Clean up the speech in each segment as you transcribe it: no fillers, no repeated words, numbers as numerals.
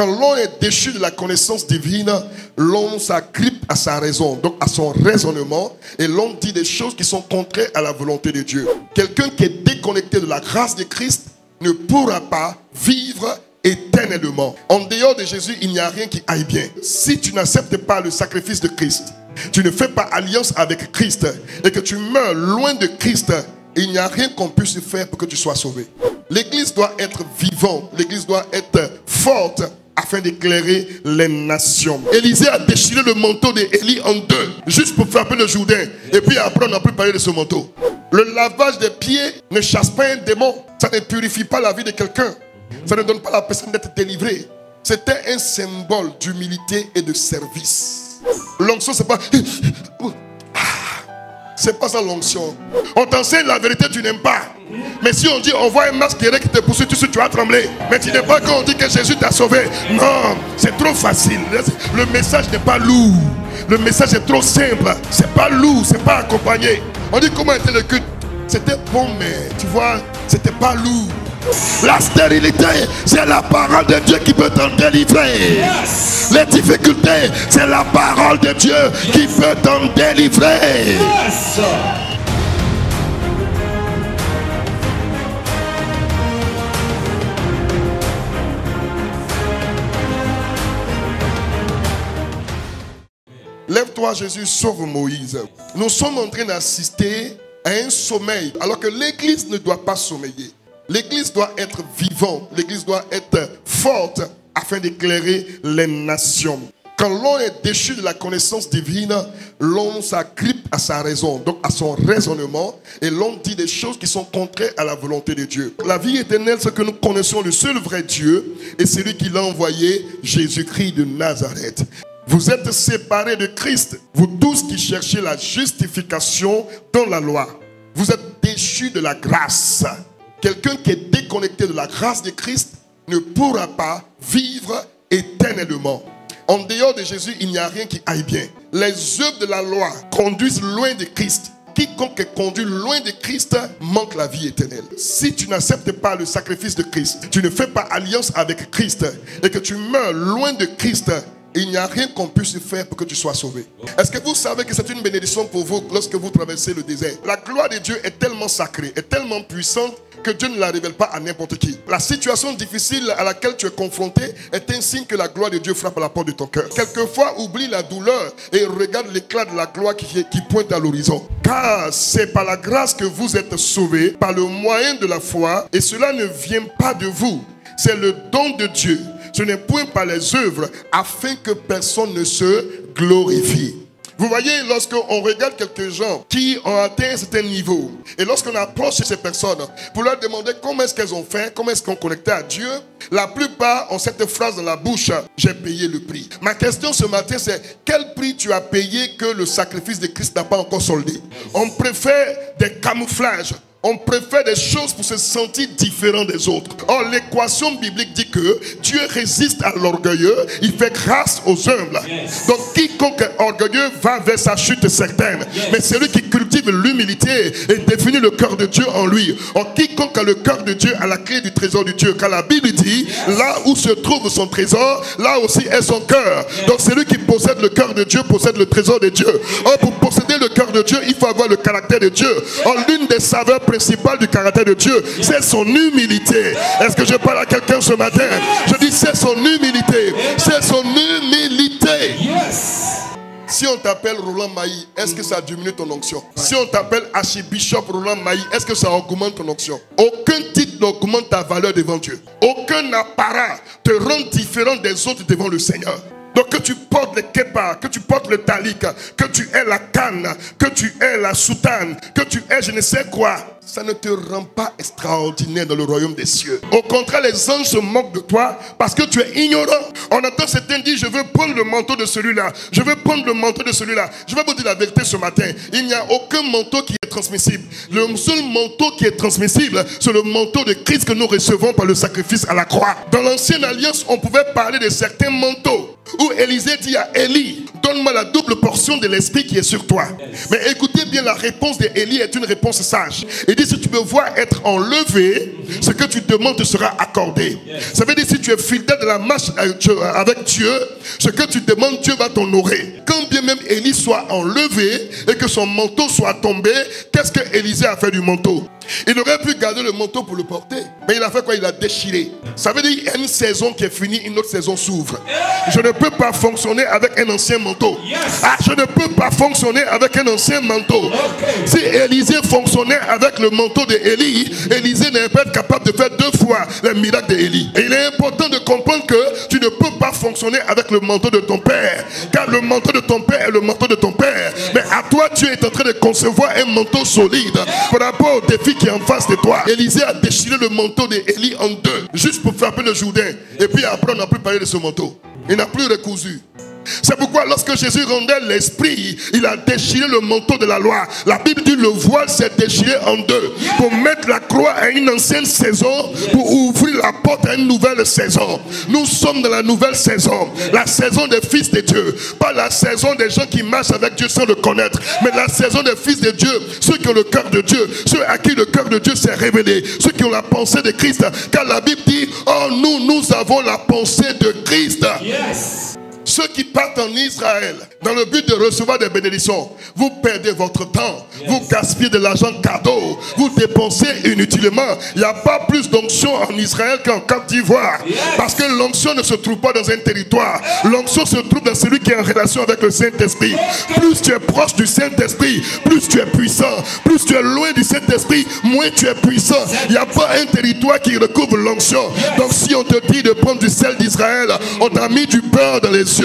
Quand l'homme est déchu de la connaissance divine, l'homme s'agrippe à sa raison, donc à son raisonnement, et l'homme dit des choses qui sont contraires à la volonté de Dieu. Quelqu'un qui est déconnecté de la grâce de Christ ne pourra pas vivre éternellement. En dehors de Jésus, il n'y a rien qui aille bien. Si tu n'acceptes pas le sacrifice de Christ, tu ne fais pas alliance avec Christ et que tu meurs loin de Christ, il n'y a rien qu'on puisse faire pour que tu sois sauvé. L'église doit être vivante, l'église doit être forte afin d'éclairer les nations. Élisée a déchiré le manteau d'Élie en deux, juste pour frapper le Jourdain. Et puis après, on n'a plus parlé de ce manteau. Le lavage des pieds ne chasse pas un démon. Ça ne purifie pas la vie de quelqu'un. Ça ne donne pas à la personne d'être délivrée. C'était un symbole d'humilité et de service. L'onction, c'est pas... C'est pas ça l'onction. On t'enseigne la vérité, tu n'aimes pas. Mais si on dit, on voit un masque qui te poursuit, tu vas trembler. Mais tu n'aimes pas quand on dit que Jésus t'a sauvé. Non, c'est trop facile. Le message n'est pas lourd. Le message est trop simple. C'est pas lourd, c'est pas accompagné. On dit comment était le culte. C'était bon, mais tu vois, c'était pas lourd. La stérilité, c'est la parole de Dieu qui peut t'en délivrer. Yes. Les difficultés, c'est la parole de Dieu qui peut t'en délivrer. Yes. Lève-toi, Jésus, sauve Moïse. Nous sommes en train d'assister à un sommeil, alors que l'église ne doit pas sommeiller. L'église doit être vivante, l'église doit être forte afin d'éclairer les nations. Quand l'homme est déchu de la connaissance divine, l'homme s'agrippe à sa raison, donc à son raisonnement, et l'homme dit des choses qui sont contraires à la volonté de Dieu. La vie éternelle, c'est que nous connaissons le seul vrai Dieu, et celui qui l'a envoyé, Jésus-Christ de Nazareth. Vous êtes séparés de Christ, vous tous qui cherchez la justification dans la loi. Vous êtes déchus de la grâce. Quelqu'un qui est déconnecté de la grâce de Christ ne pourra pas vivre éternellement. En dehors de Jésus, il n'y a rien qui aille bien. Les œuvres de la loi conduisent loin de Christ. Quiconque est conduit loin de Christ manque la vie éternelle. Si tu n'acceptes pas le sacrifice de Christ, tu ne fais pas alliance avec Christ et que tu meurs loin de Christ, il n'y a rien qu'on puisse faire pour que tu sois sauvé. Est-ce que vous savez que c'est une bénédiction pour vous lorsque vous traversez le désert? La gloire de Dieu est tellement sacrée, est tellement puissante que Dieu ne la révèle pas à n'importe qui. La situation difficile à laquelle tu es confronté est un signe que la gloire de Dieu frappe à la porte de ton cœur. Quelquefois, oublie la douleur et regarde l'éclat de la gloire qui pointe à l'horizon. Car c'est par la grâce que vous êtes sauvés, par le moyen de la foi, et cela ne vient pas de vous. C'est le don de Dieu. Ce n'est point par les œuvres, afin que personne ne se glorifie. Vous voyez, lorsqu'on regarde quelques gens qui ont atteint un certain niveau, et lorsqu'on approche ces personnes pour leur demander comment est-ce qu'elles ont fait, comment est-ce qu'on connectait à Dieu, la plupart ont cette phrase dans la bouche: j'ai payé le prix. Ma question ce matin, c'est quel prix tu as payé que le sacrifice de Christ n'a pas encore soldé? On préfère des camouflages. On préfère des choses pour se sentir différent des autres. Or, l'équation biblique dit que Dieu résiste à l'orgueilleux, il fait grâce aux humbles. Yes. Donc, quiconque est orgueilleux va vers sa chute certaine. Yes. Mais celui qui cultive l'humilité et définit le cœur de Dieu en lui. Or, quiconque a le cœur de Dieu a la clé du trésor de Dieu. Car la Bible dit, yes, là où se trouve son trésor, là aussi est son cœur. Yes. Donc, celui qui possède le cœur de Dieu possède le trésor de Dieu. Or, pour posséder le cœur de Dieu, il faut avoir le caractère de Dieu. Or, l'une des saveurs principal du caractère de Dieu, c'est son humilité. Est-ce que je parle à quelqu'un ce matin? Je dis c'est son humilité. C'est son humilité. Yes. Si on t'appelle Roland Maï, est-ce que ça diminue ton onction? Si on t'appelle Archibishop Roland Maï, est-ce que ça augmente ton onction? Aucun titre n'augmente ta valeur devant Dieu. Aucun apparat te rend différent des autres devant le Seigneur. Donc que tu portes le képa, que tu portes le talik, que tu aies la canne, que tu aies la soutane, que tu aies je ne sais quoi, ça ne te rend pas extraordinaire dans le royaume des cieux. Au contraire, les anges se moquent de toi parce que tu es ignorant. On entend certains dire, je veux prendre le manteau de celui-là, je veux prendre le manteau de celui-là. Je vais vous dire la vérité ce matin, il n'y a aucun manteau qui est transmissible. Le seul manteau qui est transmissible, c'est le manteau de Christ que nous recevons par le sacrifice à la croix. Dans l'ancienne alliance, on pouvait parler de certains manteaux où Élisée dit à Élie, Donne-moi la double portion de l'esprit qui est sur toi. Mais écoutez bien, la réponse d'Élie est une réponse sage. Il dit, si tu me vois être enlevé, ce que tu demandes te sera accordé. Ça veut dire, si tu es fidèle de la marche avec Dieu, ce que tu demandes, Dieu va t'honorer. Quand bien même Élie soit enlevé et que son manteau soit tombé, qu'est-ce que Élisée a fait du manteau? Il aurait pu garder le manteau pour le porter. Mais il a fait quoi? Il l'a déchiré. Ça veut dire qu'il y a une saison qui est finie, une autre saison s'ouvre. Je ne peux pas fonctionner avec un ancien manteau. Je ne peux pas fonctionner avec un ancien manteau. Si Élisée fonctionnait avec le manteau d'Élie, Élisée n'est pas capable de faire 2 fois les miracles d'Élie. Et il est important de comprendre que tu ne peux pas fonctionner avec le manteau de ton père. Car le manteau de ton père est le manteau de ton père. Mais à toi, Dieu est en train de concevoir un manteau solide par rapport au défi qui est en face de toi. Élisée a déchiré le manteau d'Élie en 2, juste pour frapper le Jourdain. Et puis après, on n'a plus parlé de ce manteau. Il n'a plus recousu. C'est pourquoi lorsque Jésus rendait l'esprit, il a déchiré le manteau de la loi. La Bible dit le voile s'est déchiré en 2 pour mettre la croix à une ancienne saison, pour ouvrir la porte à une nouvelle saison. Nous sommes dans la nouvelle saison, la saison des fils de Dieu, pas la saison des gens qui marchent avec Dieu sans le connaître, mais la saison des fils de Dieu, ceux qui ont le cœur de Dieu, ceux à qui le cœur de Dieu s'est révélé, ceux qui ont la pensée de Christ. Car la Bible dit, oh nous avons la pensée de Christ. Ceux qui partent en Israël dans le but de recevoir des bénédictions, vous perdez votre temps, vous gaspillez de l'argent cadeau, vous dépensez inutilement. Il n'y a pas plus d'onction en Israël qu'en Côte d'Ivoire, parce que l'onction ne se trouve pas dans un territoire. L'onction se trouve dans celui qui est en relation avec le Saint-Esprit. Plus tu es proche du Saint-Esprit, plus tu es puissant. Plus tu es loin du Saint-Esprit, moins tu es puissant. Il n'y a pas un territoire qui recouvre l'onction. Donc si on te dit de prendre du sel d'Israël, on t'a mis du beurre dans les yeux.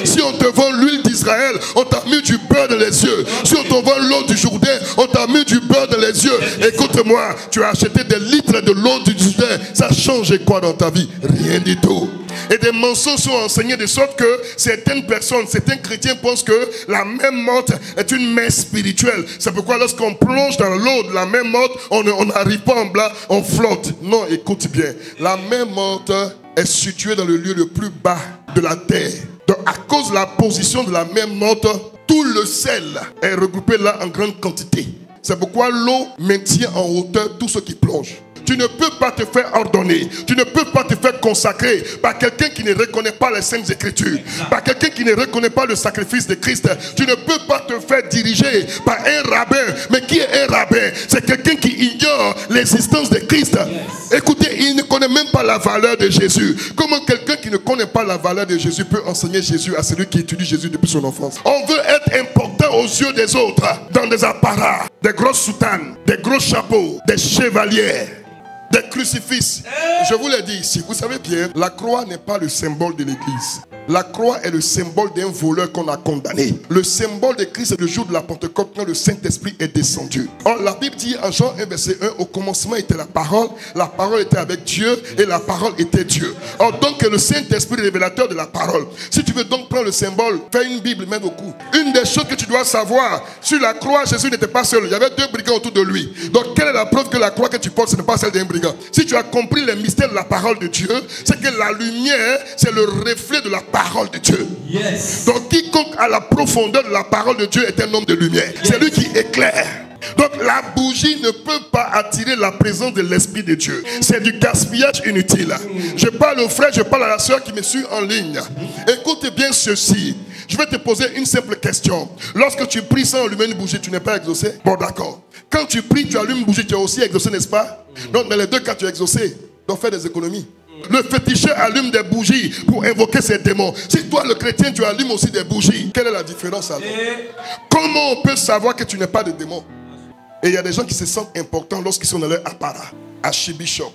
Si on te vend l'huile d'Israël, on t'a mis du beurre dans les yeux. Si on te vend l'eau du Jourdain, on t'a mis du beurre dans les yeux. Écoute-moi, tu as acheté des litres de l'eau du Jourdain. Ça change quoi dans ta vie? Rien du tout. Et des mensonges sont enseignés de sorte que certaines personnes, certains chrétiens pensent que la même morte est une mer spirituelle. C'est pourquoi lorsqu'on plonge dans l'eau de la même morte, on n'arrive pas en bas, on flotte. Non, écoute bien. La même morte est située dans le lieu le plus bas de la terre. Donc à cause de la position de la même morte, tout le sel est regroupé là en grande quantité. C'est pourquoi l'eau maintient en hauteur tous ceux qui plongent. Tu ne peux pas te faire ordonner, tu ne peux pas te faire consacrer par quelqu'un qui ne reconnaît pas les Saintes Écritures, par quelqu'un qui ne reconnaît pas le sacrifice de Christ. Tu ne peux pas te faire diriger par un rabbin. Mais qui est un rabbin? C'est quelqu'un qui ignore l'existence de Christ. Écoutez, il ne connaît même pas la valeur de Jésus. Comment quelqu'un qui ne connaît pas la valeur de Jésus peut enseigner Jésus à celui qui étudie Jésus depuis son enfance? On veut être important aux yeux des autres, dans des apparats, des grosses soutanes, des gros chapeaux, des chevaliers, des crucifixes. Je vous l'ai dit ici, vous savez bien, la croix n'est pas le symbole de l'église. La croix est le symbole d'un voleur qu'on a condamné. Le symbole de Christ est le jour de la Pentecôte quand le Saint-Esprit est descendu. Or, la Bible dit en Jean 1 verset 1, au commencement était la parole était avec Dieu et la parole était Dieu. Or, donc le Saint-Esprit est révélateur de la parole. Si tu veux donc prendre le symbole, fais une Bible, mets au cou. Une des choses que tu dois savoir, sur la croix, Jésus n'était pas seul. Il y avait 2 brigands autour de lui. Donc, quelle est la preuve que la croix que tu portes, ce n'est pas celle d'un brigand? Si tu as compris les mystères de la parole de Dieu, c'est que la lumière, c'est le reflet de la parole de Dieu. Donc quiconque a la profondeur de la parole de Dieu est un homme de lumière. C'est lui qui éclaire. Donc la bougie ne peut pas attirer la présence de l'Esprit de Dieu. C'est du gaspillage inutile. Je parle au frère, je parle à la soeur qui me suit en ligne. Écoute bien ceci. Je vais te poser une simple question. Lorsque tu pries sans allumer une bougie, tu n'es pas exaucé? Bon, d'accord. Quand tu pries, tu allumes une bougie, tu es aussi exaucé, n'est-ce pas? Donc dans les 2 cas, tu es exaucé. Donc fais des économies. Le féticheur allume des bougies pour invoquer ses démons. Si toi le chrétien tu allumes aussi des bougies, quelle est la différence alors? Comment on peut savoir que tu n'es pas de démon? Et il y a des gens qui se sentent importants lorsqu'ils sont dans leur apparat. Archbishop.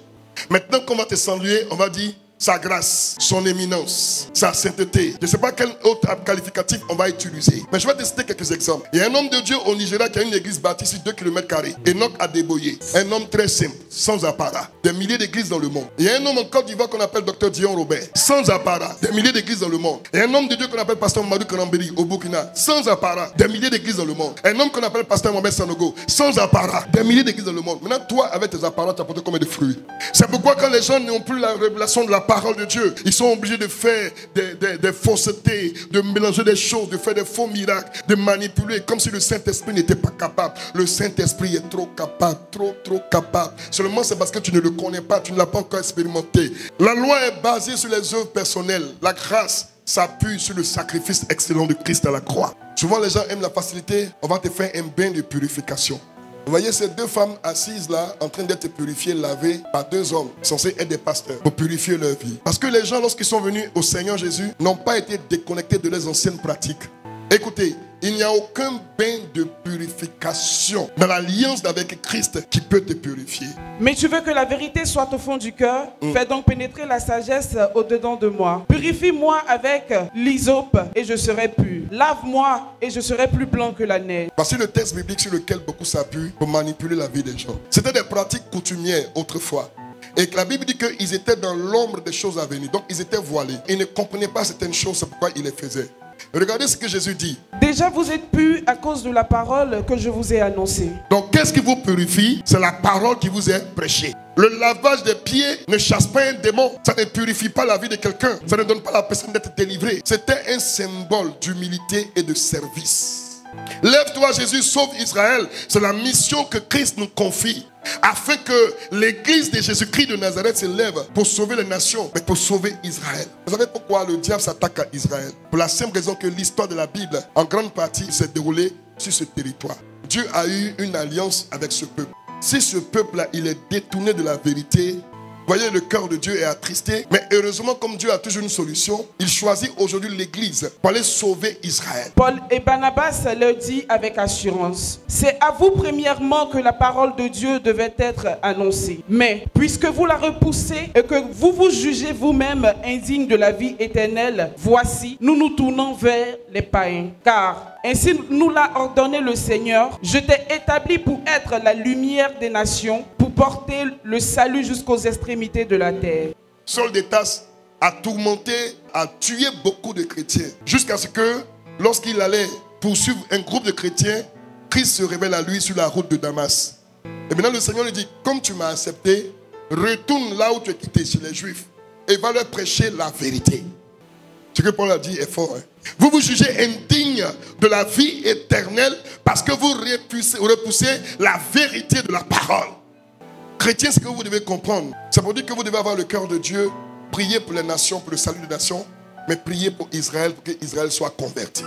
Maintenant qu'on va te saluer, on va dire sa grâce, son éminence, sa sainteté. Je ne sais pas quel autre qualificatif on va utiliser. Mais je vais te citer quelques exemples. Il y a un homme de Dieu au Nigeria qui a une église bâtie sur 2 km². Enoch Adeboye. Un homme très simple, sans apparat. Des milliers d'églises dans le monde. Il y a un homme en Côte d'Ivoire qu'on appelle Dr Dion Robert. Sans apparat. Des milliers d'églises dans le monde. Il y a un homme de Dieu qu'on appelle Pasteur Madou Kanambeli au Burkina. Sans apparat. Des milliers d'églises dans le monde. Un homme qu'on appelle Pasteur Mohamed Sanogo. Sans apparat. Des milliers d'églises dans le monde. Maintenant, toi, avec tes apparats, tu as apporté combien de fruits? C'est pourquoi quand les gens n'ont plus la révélation de la parole de Dieu. Ils sont obligés de faire des faussetés, de mélanger des choses, de faire des faux miracles, de manipuler comme si le Saint-Esprit n'était pas capable. Le Saint-Esprit est trop capable, trop capable. Seulement c'est parce que tu ne le connais pas, tu ne l'as pas encore expérimenté. La loi est basée sur les œuvres personnelles. La grâce s'appuie sur le sacrifice excellent de Christ à la croix. Souvent les gens aiment la facilité. On va te faire un bain de purification. Vous voyez ces deux femmes assises là, en train d'être purifiées, lavées par deux hommes censés être des pasteurs pour purifier leur vie. Parce que les gens, lorsqu'ils sont venus au Seigneur Jésus, n'ont pas été déconnectés de leurs anciennes pratiques. Écoutez, il n'y a aucun bain de purification dans l'alliance avec Christ qui peut te purifier. Mais tu veux que la vérité soit au fond du cœur. Fais donc pénétrer la sagesse au-dedans de moi. Purifie-moi avec l'hysope et je serai pur. Lave-moi et je serai plus blanc que la neige. Voici le texte biblique sur lequel beaucoup s'appuient pour manipuler la vie des gens. C'était des pratiques coutumières autrefois. Et la Bible dit qu'ils étaient dans l'ombre des choses à venir. Donc ils étaient voilés. Ils ne comprenaient pas certaines choses, c'est pourquoi ils les faisaient. Regardez ce que Jésus dit. Déjà vous êtes purs à cause de la parole que je vous ai annoncée. Donc qu'est-ce qui vous purifie? C'est la parole qui vous est prêchée. Le lavage des pieds ne chasse pas un démon. Ça ne purifie pas la vie de quelqu'un. Ça ne donne pas la personne d'être délivrée. C'était un symbole d'humilité et de service. Lève-toi Jésus, sauve Israël. C'est la mission que Christ nous confie. Afin que l'église de Jésus-Christ de Nazareth se lève pour sauver les nations, mais pour sauver Israël. Vous savez pourquoi le diable s'attaque à Israël? Pour la simple raison que l'histoire de la Bible, en grande partie, s'est déroulée sur ce territoire. Dieu a eu une alliance avec ce peuple. Si ce peuple-là, il est détourné de la vérité, voyez, le cœur de Dieu est attristé. Mais heureusement, comme Dieu a toujours une solution, il choisit aujourd'hui l'église pour aller sauver Israël. Paul et Barnabas leur dit avec assurance: c'est à vous premièrement que la parole de Dieu devait être annoncée. Mais puisque vous la repoussez et que vous vous jugez vous-même indigne de la vie éternelle, voici, nous nous tournons vers les païens. Car ainsi nous l'a ordonné le Seigneur: je t'ai établi pour être la lumière des nations, pour porter le salut jusqu'aux extrémités de la terre. Saul de Tarse a tourmenté, a tué beaucoup de chrétiens. Jusqu'à ce que, lorsqu'il allait poursuivre un groupe de chrétiens, Christ se révèle à lui sur la route de Damas. Et maintenant le Seigneur lui dit: comme tu m'as accepté, retourne là où tu es quitté, chez les Juifs, et va leur prêcher la vérité. Ce que Paul a dit est fort. Vous vous jugez indigne de la vie éternelle parce que vous repoussez la vérité de la parole. Chrétiens, ce que vous devez comprendre, c'est pour dire que vous devez avoir le cœur de Dieu, prier pour les nations, pour le salut des nations, mais prier pour Israël, pour qu'Israël soit converti.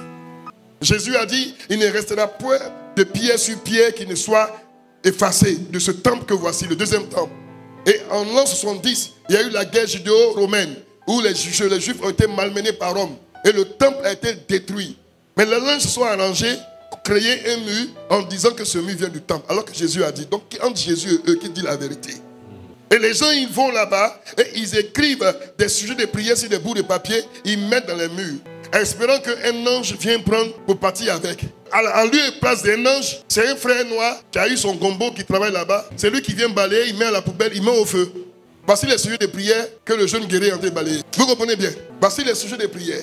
Jésus a dit: il ne restera point de pierre sur pierre qui ne soit effacé de ce temple que voici, le deuxième temple. Et en l'an 70, il y a eu la guerre judéo-romaine, où les Juifs ont été malmenés par Rome. Et le temple a été détruit. Mais les langues se sont arrangées pour créer un mur en disant que ce mur vient du temple. Alors que Jésus a dit. Donc entre Jésus et eux, qui dit la vérité. Et les gens, ils vont là-bas et ils écrivent des sujets de prière sur des bouts de papier. Ils mettent dans les murs, espérant qu'un ange vienne prendre pour partir avec. En lieu et place d'un ange, c'est un frère noir qui a eu son gombo qui travaille là-bas. C'est lui qui vient balayer, il met à la poubelle, il met au feu. Voici les sujets de prière que le jeune guerrier est en train de balayer. Vous comprenez bien? Voici les sujets de prière.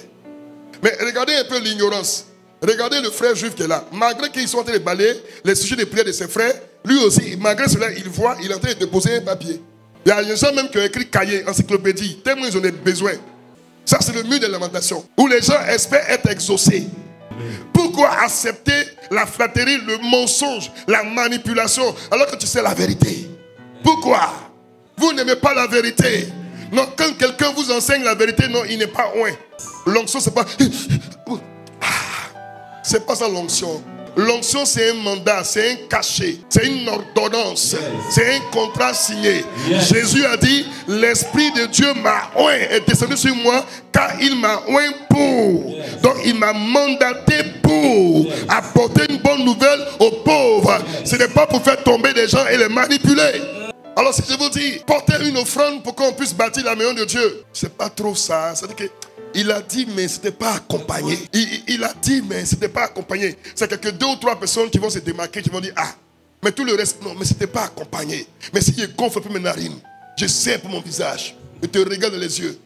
Mais regardez un peu l'ignorance. Regardez le frère juif qui est là. Malgré qu'ils sont en train de balayer les sujets de prière de ses frères, lui aussi, malgré cela, il voit, il est en train de déposer un papier. Il y a des gens même qui ont écrit cahier, encyclopédie, tellement ils en ont besoin. Ça, c'est le mur de lamentation, où les gens espèrent être exaucés. Pourquoi accepter la flatterie, le mensonge, la manipulation, alors que tu sais la vérité? Pourquoi? Vous n'aimez pas la vérité. Non, quand quelqu'un vous enseigne la vérité, non, il n'est pas loin. L'onction, c'est pas... C'est pas ça l'onction. L'onction, c'est un mandat, c'est un cachet, c'est une ordonnance, c'est un contrat signé. Jésus a dit: l'Esprit de Dieu m'a oint, est descendu sur moi, car il m'a oint pour. Donc il m'a mandaté pour apporter une bonne nouvelle aux pauvres. Ce n'est pas pour faire tomber des gens et les manipuler. Alors si je vous dis, portez une offrande pour qu'on puisse bâtir la maison de Dieu, c'est pas trop ça. C'est-à-dire que il a dit, mais ce n'était pas accompagné. Il a dit, mais ce n'était pas accompagné. C'est que 2 ou 3 personnes qui vont se démarquer, qui vont dire: ah, mais tout le reste, non, mais ce n'était pas accompagné. Mais si je gonfle un peu mes narines, je serre pour mon visage, je te regarde dans les yeux,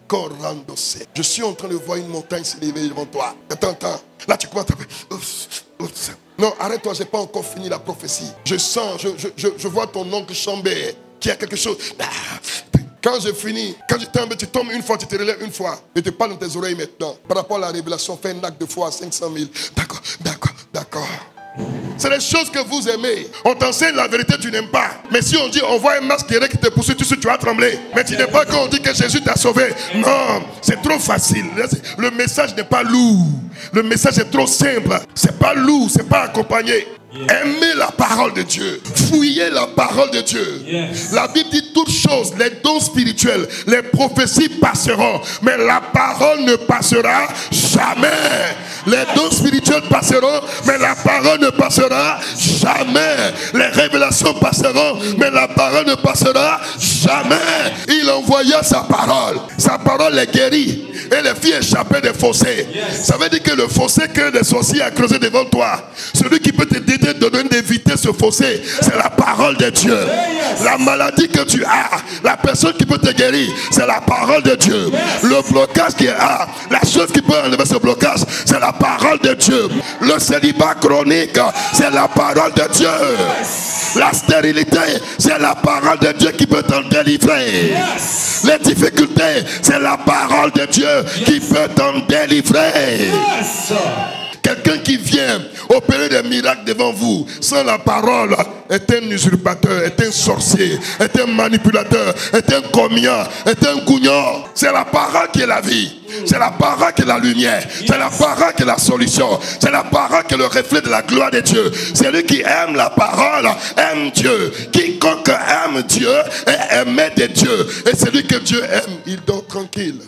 je suis en train de voir une montagne s'élever devant toi. Attends, là tu commences à faire... Non, arrête-toi, je n'ai pas encore fini la prophétie. Je sens, je vois ton oncle Chambert qui a quelque chose. Quand je finis, quand tu tombes une fois, tu te relèves une fois. Je te parle dans tes oreilles maintenant. Par rapport à la révélation, fais un acte de foi à 500 000. D'accord, d'accord, d'accord. C'est les choses que vous aimez. On t'enseigne la vérité, tu n'aimes pas. Mais si on dit, on voit un masqueré qui te poursuit, tu vas trembler. Mais tu n'aimes pas quand on dit que Jésus t'a sauvé. Non, c'est trop facile. Le message n'est pas lourd. Le message est trop simple. C'est pas lourd, c'est pas accompagné. Aimez la parole de Dieu. Fouillez la parole de Dieu. La Bible dit toutes choses, les dons spirituels, les prophéties passeront, mais la parole ne passera jamais. Les dons spirituels passeront, mais la parole ne passera jamais. Les révélations passeront, mais la parole ne passera jamais. Il envoya sa parole. Sa parole les guérit et les filles échappaient des fossés. Ça veut dire que le fossé que les sorciers a creusé devant toi, celui qui peut te détruire, de donner d'éviter ce fossé, c'est la parole de Dieu. La maladie que tu as, la personne qui peut te guérir, c'est la parole de Dieu. Le blocage qu'il y a, la chose qui peut enlever ce blocage, c'est la parole de Dieu. Le célibat chronique, c'est la parole de Dieu. La stérilité, c'est la parole de Dieu qui peut t'en délivrer. Les difficultés, c'est la parole de Dieu qui peut t'en délivrer. Quelqu'un qui vient opérer des miracles devant vous sans la parole est un usurpateur, est un sorcier, est un manipulateur, est un commis, est un couillon. C'est la parole qui est la vie. C'est la parole qui est la lumière. C'est la parole qui est la solution. C'est la parole qui est le reflet de la gloire de Dieu. C'est lui qui aime la parole, aime Dieu. Quiconque aime Dieu est aimé de Dieu. Et celui que Dieu aime, il dort tranquille.